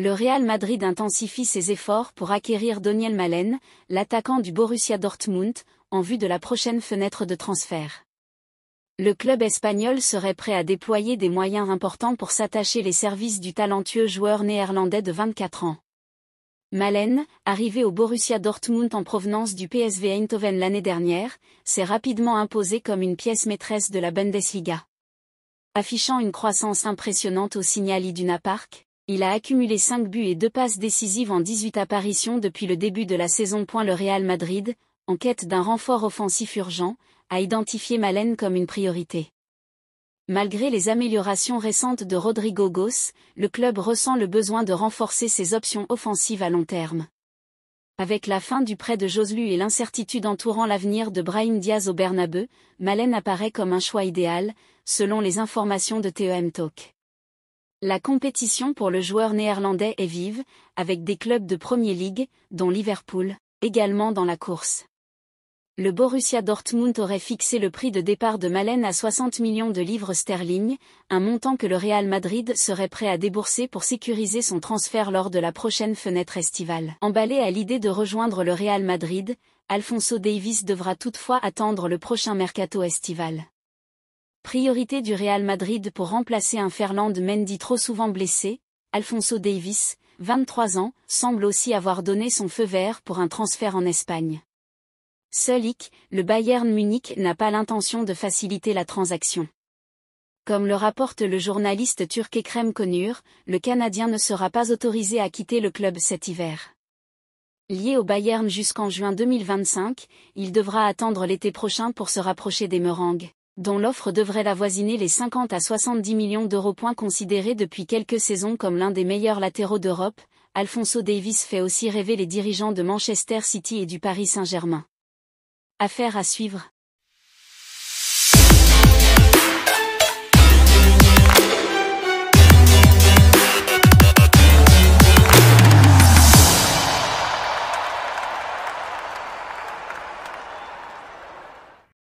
Le Real Madrid intensifie ses efforts pour acquérir Daniel Malen, l'attaquant du Borussia Dortmund, en vue de la prochaine fenêtre de transfert. Le club espagnol serait prêt à déployer des moyens importants pour s'attacher les services du talentueux joueur néerlandais de 24 ans. Malen, arrivé au Borussia Dortmund en provenance du PSV Eindhoven l'année dernière, s'est rapidement imposé comme une pièce maîtresse de la Bundesliga. Affichant une croissance impressionnante au Signal Iduna Park, il a accumulé 5 buts et 2 passes décisives en 18 apparitions depuis le début de la saison. Le Real Madrid, en quête d'un renfort offensif urgent, a identifié Malen comme une priorité. Malgré les améliorations récentes de Rodrigo Goes, le club ressent le besoin de renforcer ses options offensives à long terme. Avec la fin du prêt de Joselu et l'incertitude entourant l'avenir de Brahim Diaz au Bernabeu, Malen apparaît comme un choix idéal, selon les informations de TEM Talk. La compétition pour le joueur néerlandais est vive, avec des clubs de Premier League, dont Liverpool, également dans la course. Le Borussia Dortmund aurait fixé le prix de départ de Malen à 60 millions de livres sterling, un montant que le Real Madrid serait prêt à débourser pour sécuriser son transfert lors de la prochaine fenêtre estivale. Emballé à l'idée de rejoindre le Real Madrid, Alphonso Davies devra toutefois attendre le prochain mercato estival. Priorité du Real Madrid pour remplacer un Ferland Mendy trop souvent blessé, Alphonso Davies, 23 ans, semble aussi avoir donné son feu vert pour un transfert en Espagne. Seul hic, le Bayern Munich n'a pas l'intention de faciliter la transaction. Comme le rapporte le journaliste turc Ekrem Konur, le Canadien ne sera pas autorisé à quitter le club cet hiver. Lié au Bayern jusqu'en juin 2025, il devra attendre l'été prochain pour se rapprocher des Meringues, dont l'offre devrait avoisiner les 50 à 70 millions d'euros. Considéré depuis quelques saisons comme l'un des meilleurs latéraux d'Europe, Alphonso Davies fait aussi rêver les dirigeants de Manchester City et du Paris Saint-Germain. Affaire à suivre.